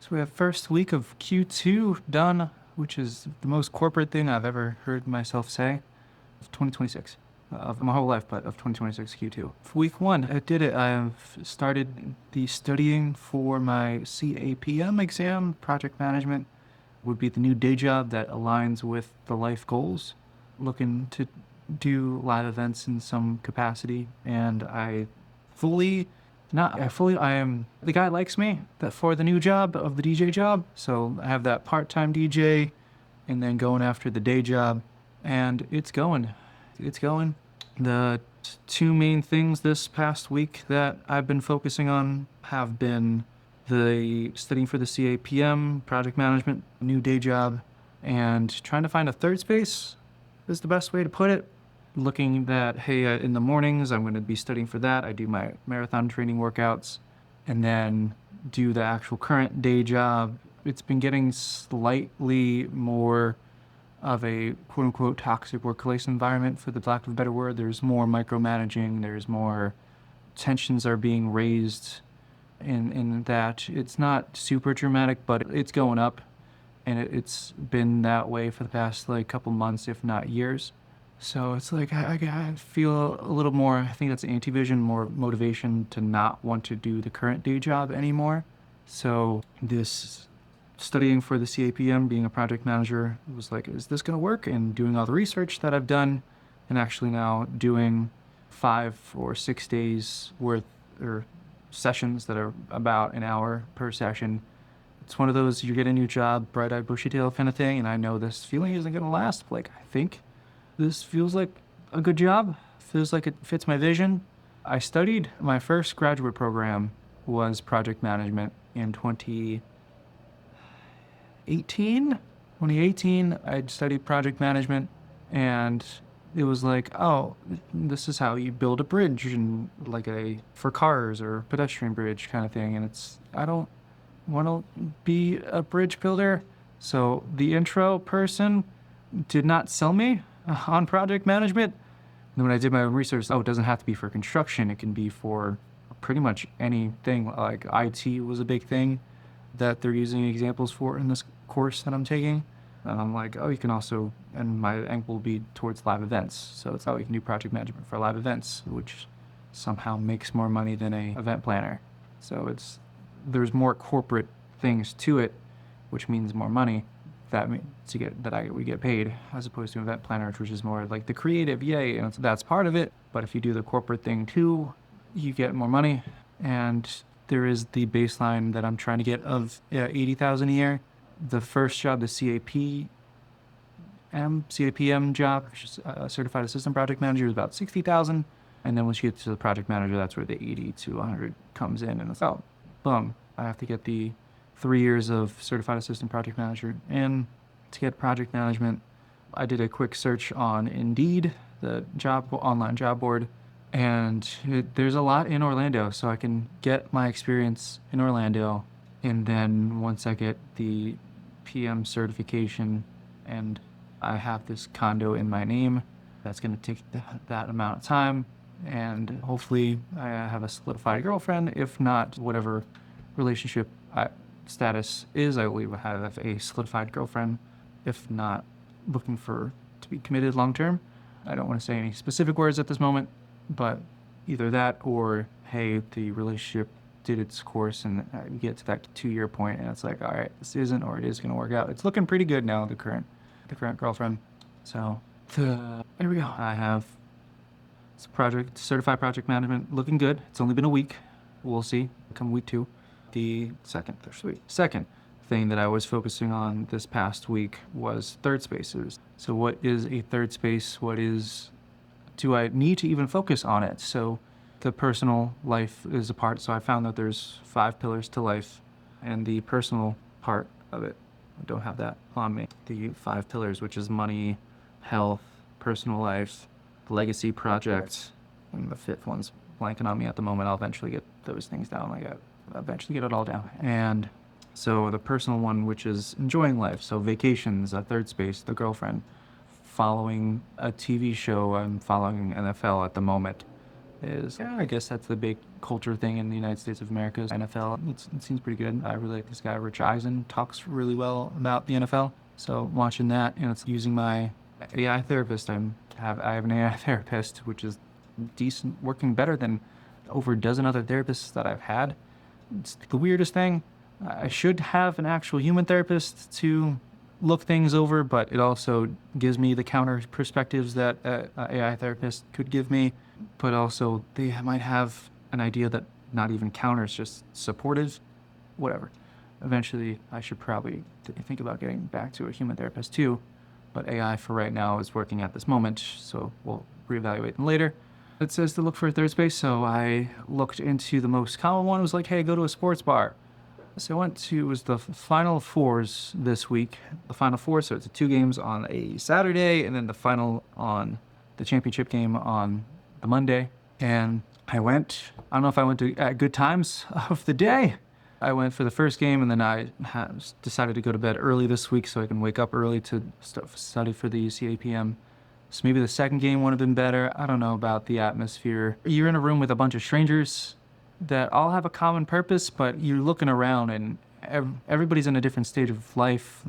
So we have first week of Q2 done, which is the most corporate thing I've ever heard myself say of 2026, of my whole life, but of 2026 Q2. For week one, I did it. I've started the studying for my CAPM exam. Project management would be the new day job that aligns with the life goals. Looking to do live events in some capacity, and fully I am the guy likes me that for the new job of the DJ job. So I have that part-time DJ and then going after the day job, and it's going. The two main things this past week that I've been focusing on have been the studying for the CAPM, project management, new day job, and trying to find a third space is the best way to put it. Looking that, hey, in the mornings, I'm going to be studying for that. I do my marathon training workouts and then do the actual current day job. It's been getting slightly more of a quote unquote toxic workplace environment, for the lack of a better word. There's more micromanaging, there's more tensions are being raised in that. It's not super dramatic, but it's going up, and it's been that way for the past couple months, if not years. So it's I feel a little more, I think that's anti-vision, more motivation to not want to do the current day job anymore. So this studying for the CAPM, being a project manager, was like, is this going to work? And doing all the research that I've done, and actually now doing 5 or 6 days worth or sessions that are about an hour per session. It's one of those, you get a new job, bright-eyed, bushy-tail kind of thing, and I know this feeling isn't going to last. I think this feels like a good job. Feels like it fits my vision. I studied, my first graduate program was project management in 2018. I studied project management, and it was like, oh, this is how you build a bridge, and for cars or pedestrian bridge kind of thing. And I don't want to be a bridge builder. So the intro person did not sell me on project management. And when I did my own research, it doesn't have to be for construction. It can be for pretty much anything. Like IT was a big thing that they're using examples for in this course that I'm taking. And I'm like, you can also, and my angle will be towards live events. So it's you can do project management for live events, which somehow makes more money than a event planner. So there's more corporate things to it, which means more money. We get paid, as opposed to event planners, which is more like the creative, yay, and that's part of it. But if you do the corporate thing too, you get more money. And there is the baseline that I'm trying to get of $80,000 a year. The first job, the CAPM job, which is a certified assistant project manager, is about $60,000. And then once you get to the project manager, that's where the 80 to 100 comes in, and it's boom. I have to get the 3 years of certified assistant project manager. And to get project management, I did a quick search on Indeed, the online job board, and there's a lot in Orlando, so I can get my experience in Orlando. And then once I get the PM certification and I have this condo in my name, that's going to take that amount of time. And hopefully I have a solidified girlfriend. If not, whatever relationship status is, I will have a solidified girlfriend. If not, looking to be committed long term. I don't want to say any specific words at this moment, but either that or, hey, the relationship did its course and we get to that 2-year point, and it's like, all right, this isn't, or it is going to work out. It's looking pretty good now, the current girlfriend. So there we go. I have certified project management, looking good. It's only been a week. We'll see come week 2. The second thing that I was focusing on this past week was third spaces. So what is a third space? Do I need to even focus on it? So the personal life is a part. So I found that there's 5 pillars to life, and the personal part of it, I don't have that on me. The 5 pillars, which is money, health, personal life, legacy projects, and the 5th one's blanking on me at the moment. I'll eventually get those things down. Eventually get it all down. And so the personal one, which is enjoying life, so vacations, a third space, the girlfriend, following a TV show. I'm following NFL at the moment, is, yeah, I guess that's the big culture thing in the United States of America, NFL. It seems pretty good. I really like this guy, Rich Eisen, talks really well about the NFL. So watching that, it's using my AI therapist. I have an AI therapist, which is decent, working better than over a dozen other therapists that I've had. It's the weirdest thing. I should have an actual human therapist to look things over, but it also gives me the counter perspectives that an AI therapist could give me. But also, they might have an idea that not even counters, just supportive, whatever. Eventually, I should probably think about getting back to a human therapist too. But AI for right now is working at this moment, so we'll reevaluate them later. It says to look for a third space, so I looked into the most common one. It was like, hey, go to a sports bar. So it was the Final Fours this week. The Final Four, so it's 2 games on a Saturday, and then the final on the championship game on the Monday. And I don't know if I went to at good times of the day. I went for the first game, and then I decided to go to bed early this week so I can wake up early to study for the CAPM. So maybe the second game would have been better. I don't know about the atmosphere. You're in a room with a bunch of strangers that all have a common purpose, but you're looking around and everybody's in a different stage of life.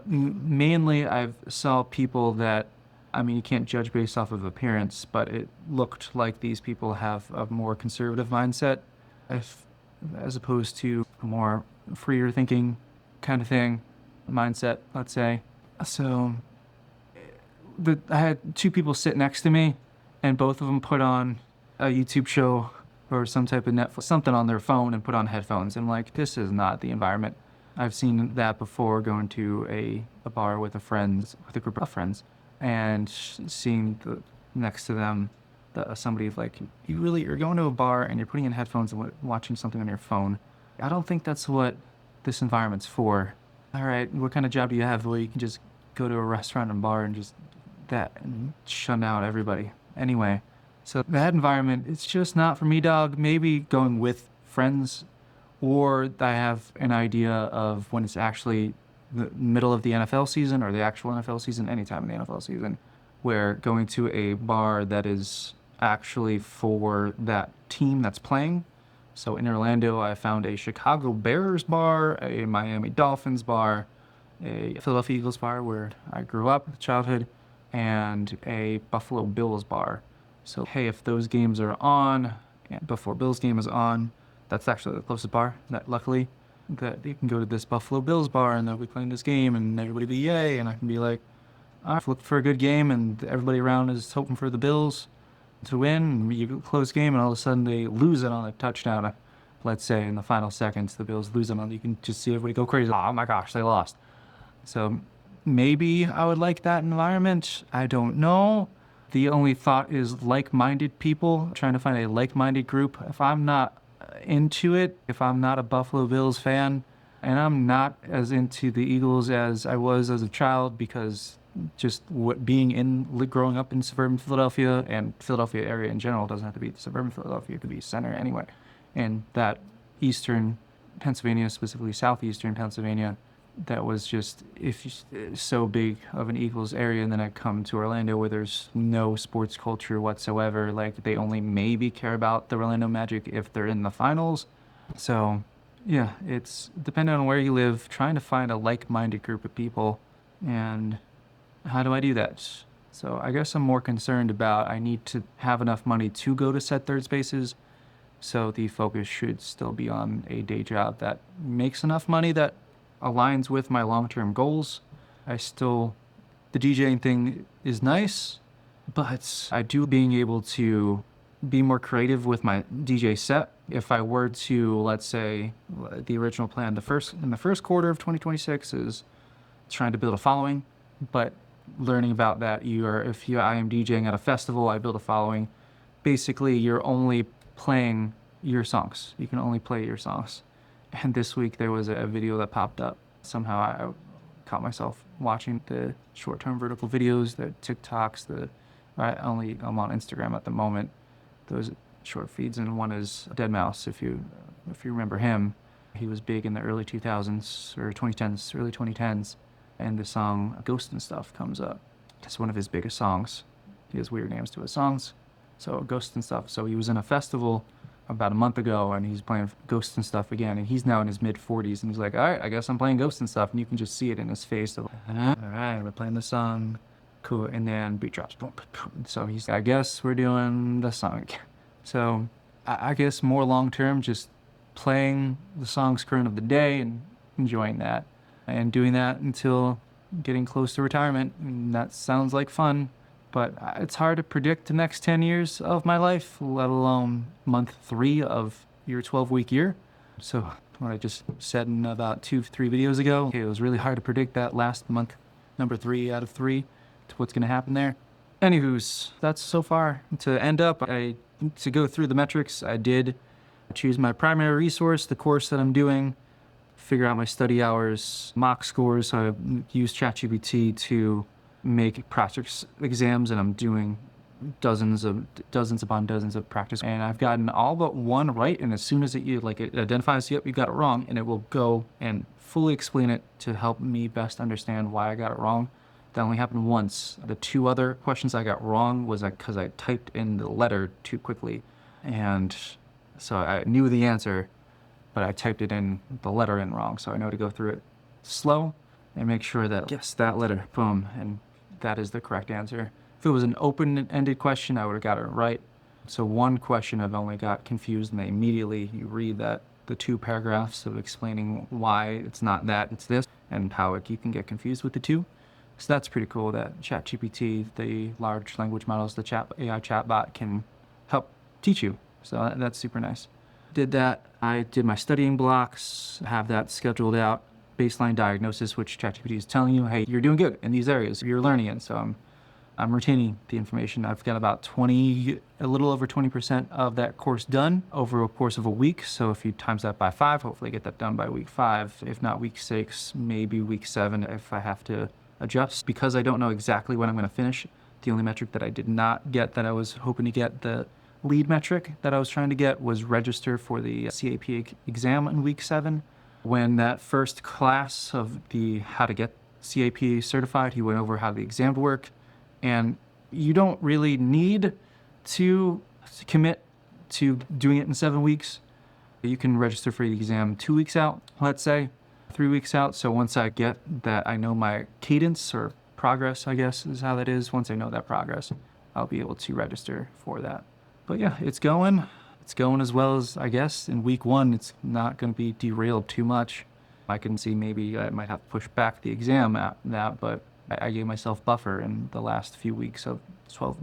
Mainly, I saw people that, you can't judge based off of appearance, but it looked like these people have a more conservative mindset as opposed to a more freer thinking kind of thing, mindset, let's say. So I had 2 people sit next to me, and both of them put on a YouTube show or some type of Netflix, something on their phone, and put on headphones. I'm like, this is not the environment. I've seen that before, going to a bar with a group of friends, and seeing next to them somebody like, you're going to a bar and you're putting in headphones and watching something on your phone. I don't think that's what this environment's for. All right, what kind of job do you have where you can just go to a restaurant and bar and just and shut out everybody? Anyway, so that environment, it's just not for me, dog. Maybe going with friends, or I have an idea of when it's actually the middle of the NFL season or the actual NFL season, anytime in the NFL season, where going to a bar that is actually for that team that's playing. So in Orlando, I found a Chicago Bears bar, a Miami Dolphins bar, a Philadelphia Eagles bar where I grew up in childhood, and a Buffalo Bills bar. So, hey, if those games are on, and before Bills game is on, that's actually the closest bar, that luckily, that you can go to this Buffalo Bills bar and they'll be playing this game and everybody be yay, and I can be like, I've looked for a good game and everybody around is hoping for the Bills to win, and you go close game and all of a sudden they lose it on a touchdown. Let's say in the final seconds, the Bills lose it on, you can just see everybody go crazy. Oh my gosh, they lost. So maybe I would like that environment. I don't know. The only thought is like-minded people, trying to find a like-minded group. If I'm not into it, if I'm not a Buffalo Bills fan, and I'm not as into the Eagles as I was as a child, because just growing up in suburban Philadelphia and Philadelphia area in general, doesn't have to be suburban Philadelphia, it could be center anyway. And that eastern Pennsylvania, specifically southeastern Pennsylvania, that was just so big of an Eagles area. And then I come to Orlando where there's no sports culture whatsoever. Like, they only maybe care about the Orlando Magic if they're in the finals. So yeah, it's depending on where you live, trying to find a like-minded group of people. And how do I do that? So I guess I'm more concerned about, I need to have enough money to go to set third spaces. So the focus should still be on a day job that makes enough money that aligns with my long-term goals. The DJing thing is nice, but I do being able to be more creative with my DJ set. If I were to, let's say, the original plan, in the first quarter of 2026 is trying to build a following, but learning about that, I am DJing at a festival, I build a following. Basically, you're only playing your songs. You can only play your songs. And this week there was a video that popped up. Somehow I caught myself watching the short-term vertical videos, the TikToks, I'm on Instagram at the moment, those short feeds, and one is deadmau5, if you remember him. He was big in the early 2000s or 2010s, early 2010s, and the song Ghost and Stuff comes up. It's one of his biggest songs. He has weird names to his songs. So Ghosts and stuff. So he was in a festival about a month ago, and he's playing Ghosts and stuff again. And he's now in his mid-40s, and he's like, "All right, I guess I'm playing Ghosts and stuff." And you can just see it in his face. So, all right, we're playing the song, cool. And then beat drops. Boom, boom. So he's, I guess we're doing the song again. So I guess more long-term, just playing the songs current of the day and enjoying that, and doing that until getting close to retirement. And that sounds like fun. But it's hard to predict the next 10 years of my life, let alone month 3 of your 12-week year. So what I just said in about 2-3 videos ago, okay, it was really hard to predict that last month, number 3 out of 3, to what's going to happen there. Anywho's, that's so far. To end up, to go through the metrics, I did choose my primary resource, the course that I'm doing, figure out my study hours, mock scores. So I use ChatGPT to make practice exams, and I'm doing dozens upon dozens of practice, and I've gotten all but one right. And as soon as it identifies, yep, you got it wrong, and it will go and fully explain it to help me best understand why I got it wrong. That only happened once. The 2 other questions I got wrong was because I typed in the letter too quickly, and so I knew the answer, but I typed it in the letter in wrong. So I know to go through it slow and make sure that, yes, that letter, boom, and that is the correct answer. If it was an open-ended question, I would have got it right. So one question I've only got confused, and immediately you read that the 2 paragraphs of explaining why it's not that, it's this, and how you can get confused with the 2. So that's pretty cool that ChatGPT, the large language models, the AI chatbot, can help teach you. So that's super nice. Did that. I did my studying blocks, have that scheduled out. Baseline diagnosis, which ChatGPT is telling you, hey, you're doing good in these areas, you're learning it. So I'm retaining the information. I've got about a little over 20% of that course done over a course of a week. So if you times that by 5, hopefully get that done by week 5. If not week 6, maybe week 7 if I have to adjust. Because I don't know exactly when I'm going to finish, the only metric that I did not get that I was hoping to get, the lead metric that I was trying to get, was register for the CAPM exam in week 7. When that first class of the how to get CAP certified, he went over how the exam would work, and you don't really need to commit to doing it in 7 weeks. You can register for the exam 2 weeks out, let's say, 3 weeks out. So once I get that, I know my cadence or progress, I guess is how that is. Once I know that progress, I'll be able to register for that. But yeah, it's going. It's going as well as, I guess, in week 1, it's not going to be derailed too much. I can see maybe I might have to push back the exam at that, but I gave myself buffer in the last few weeks of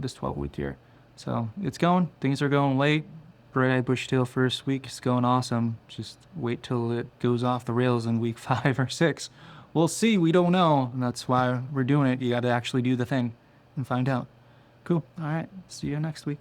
this 12-week year. So it's going. Things are going late. Bright-eyed bushy-tail first week is going awesome. Just wait till it goes off the rails in week 5 or 6. We'll see. We don't know. And that's why we're doing it. You got to actually do the thing and find out. Cool. All right. See you next week.